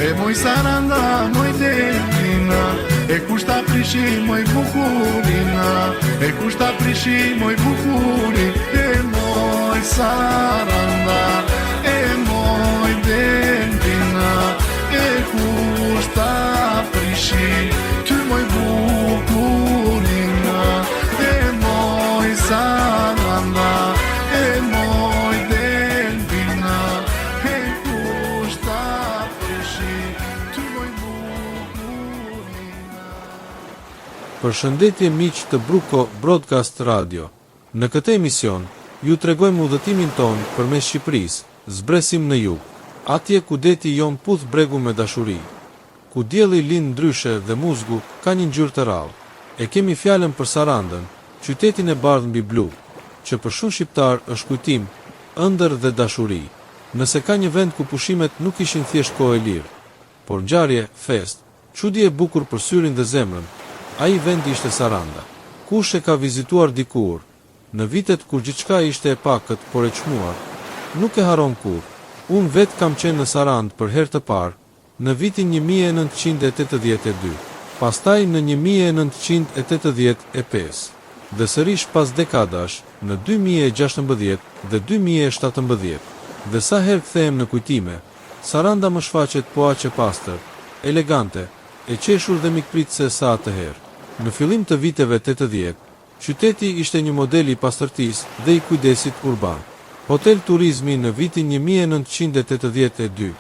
E moj Saranda, moj Delina, e kushta prishi moj bukurina, e kushta prishi moj bukurin, e moj Saranda, e moj Delina, e kushta prishi ty moj bukurina, e moj Saranda, e moj Delina, e kushta prishi ty moj bukurina. Përshëndetje miq të Bruko Broadcast Radio. Në këtë emision ju tregojmë udhëtimin ton përmes Shqipërisë, zbresim në jug, atje ku deti jon puth bregu me dashuri, ku dielli lind ndryshe dhe muzgu ka një ngjyrë të rrallë. E kemi fjalën për Sarandën, qytetin e bardhë mbi blu, që për shumë shqiptar është kujtim, ëndër dhe dashuri. Nëse ka një vend ku pushimet nuk ishin thjesht kohë e lirë, por ngjarje, fest, çudi e bukur për syrin dhe zemrën, ai vendi ishte Saranda. Kush e ka vizituar dikur, në vitet kur gjithçka ishte e pakët por e çmuar, nuk e haron kur. Unë vetë kam qenë në Sarandë për herë të parë, në vitin 1982, pastaj në 1985, dhe sërish pas dekadash në 2016 dhe 2017, dhe sa herë kthehem në kujtime, Saranda më shfaqet po aq e pastër, elegante, e qeshur dhe mikpritëse sa atëherë. Në fillim të viteve 80, qyteti ishte një model i pastërtisë dhe i kujdesit urban. Hotel turizmi në vitin 1982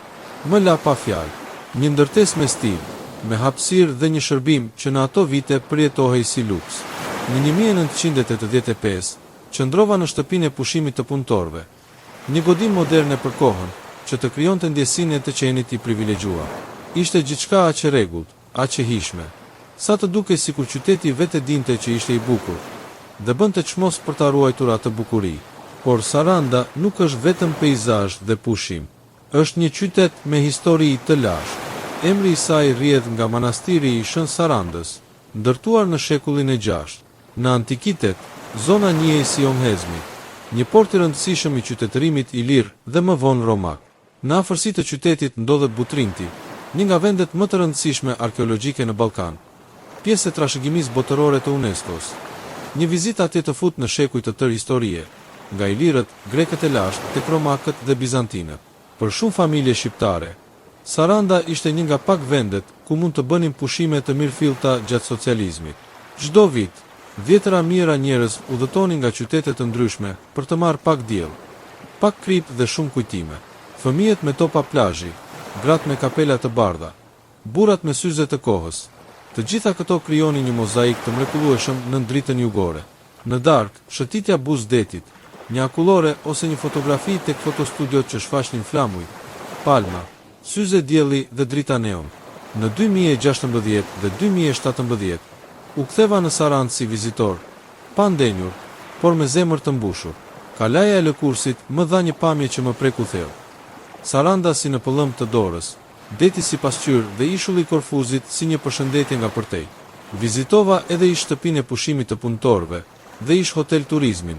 më la pa fjalë, një ndërtesë me stil, me hapësirë dhe një shërbim që në ato vite përjetohej si luks. Në 1985 qëndrova në shtëpinë e pushimit të punëtorëve, një godim moderne për kohën, që të krijonte ndjesinë e të qenit i privilegjuar. Ishte gjithçka aq e rregullt, aq e hijshme, sa të dukej sikur qyteti vetë dinte që ishte i bukur, dhe bënte çmos për ta ruajtur atë bukuri. Por Saranda nuk është vetëm peizazh dhe pushim. Është një qytet me histori të lashtë. Emri i saj rrjedh nga manastiri i Shën Sarandës, ndërtuar në shekullin e 6. Në antikitet, zona njihej si Omhezmi, një port i rëndësishëm i qytetërimit ilir dhe më vonë romak. Në afërsi të qytetit ndodhet Butrinti, një nga vendet më të rëndësishme arkeologjike në Ballkan, pjesë e trashëgimisë botërore të UNESCO-s. Një vizitë atje të fut në shekuj të tërë historie, nga ilirët, grekët e lashtë, tek romakët dhe bizantinët. Për shumë familje shqiptare, Saranda ishte një nga pak vendet ku mund të bënin pushime të mirëfillta gjatë socializmit. Çdo vit, dhjetëra mijëra njerëz udhëtonin nga qytete të ndryshme për të marrë pak diell, pak krip dhe shumë kujtime. Fëmijët me topa plazhi, gratë me kapela të bardha, burrat me syze të kohës. Të gjitha këto krijonin një mozaik të mrekullueshëm në dritën jugore. Në darkë, shëtitja buzdetit, një akullore ose një fotografi tek fotostudiot që shfaqnin flamuj, palma, syze dielli dhe drita neon. Në 2016 dhe 2017 u ktheva në Sarandë si vizitor, pa ndenjur, por me zemër të mbushur. Kalaja e lëkursit më dha një pamje që më preku thellë. Saranda si në pëllëm të dorës, deti si pasqyrë dhe ishulli i Korfuzit si një përshëndetje nga përtej. Vizitova edhe ish shtëpinë e pushimit të punëtorëve dhe ish hotel turizmin,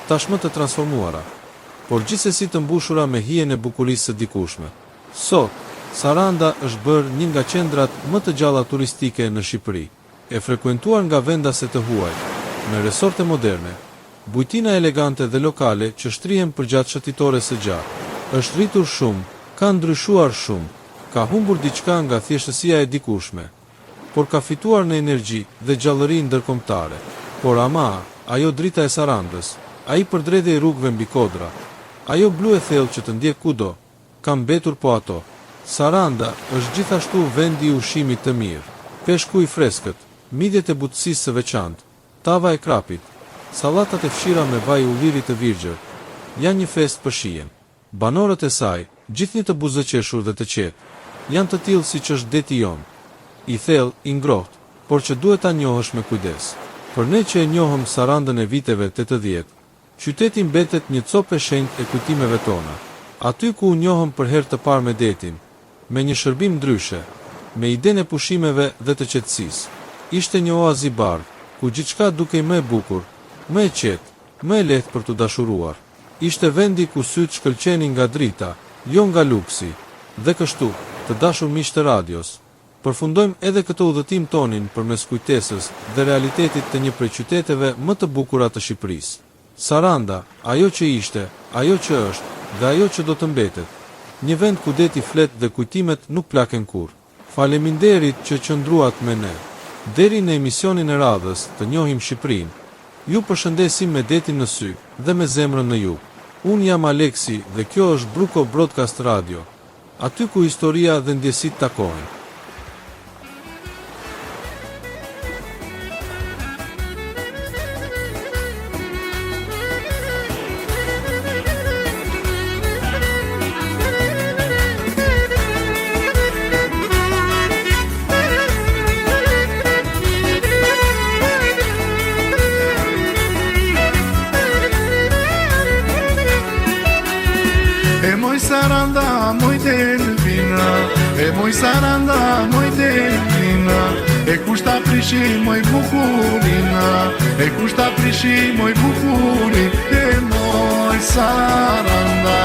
tashmë të transformuara, por gjithsesi të mbushura me hijen e bukurisë së dikushme. Sot, Saranda është bërë një nga qendrat më të gjalla turistike në Shqipëri, e frekuentuar nga vendase të huaj, me resorte moderne, bujtina elegante dhe lokale që shtrihen përgjatë shëtitore së gjatë. Është rritur shumë, ka ndryshuar shumë, ka humbur diçka nga thjeshtësia e dikushme, por ka fituar në energji dhe gjallëri ndërkombëtare. Por ama, ajo drita e Sarandës, ai përdredhje i rrugëve mbi kodra, ajo blu e thellë që të ndjek kudo, ka mbetur po ato. Saranda është gjithashtu vendi i ushqimit të mirë, peshku i freskët, midjet e butësisë së veçantë, tava e krapit, sallatat e fshira me vaj ulliri të virgjër, janë një fest për shijen. Banorët e saj, gjithnjë të buzëqeshur dhe të qetë, janë të tillë siç është deti jon, i thellë, i ngrohtë, por që duhet ta njohësh me kujdes. Për ne që e njohëm Sarandën e viteve 80, qyteti mbetet një copë e shenjtë e kujtimeve tona. Aty ku u njohëm për herë të parë me detin, me një shërbim ndryshe, me idenë e pushimeve dhe të qetësisë. Ishte një oazë i bardhë, ku gjithçka dukej më e bukur, më e qetë, më e lehtë për të dashuruar. Ishte vendi ku sytë shkëlqenin nga drita, jo nga luksi, dhe kështu, të dashur miq të radios, përfundojmë edhe këtë udhëtim tonin përmes kujtesës dhe realitetit të një prej qyteteve më të bukura të Shqipërisë. Saranda, ajo që ishte, ajo që është dhe ajo që do të mbetet. Një vend ku deti flet dhe kujtimet nuk plaken kurrë. Faleminderit që qëndruat me ne. Deri në emisionin e radhës të njohim Shqipërinë, ju përshëndesim me detin në sy dhe me zemrën në jug. Unë jam Aleksi dhe kjo është Bruko Broadcast Radio, aty ku historia dhe ndjesit takohen. Saranda, moj Delvina, moj Saranda, moj Delvina, kushta prishi moj bukurina, kushta prishi moj bukurin, moj Saranda,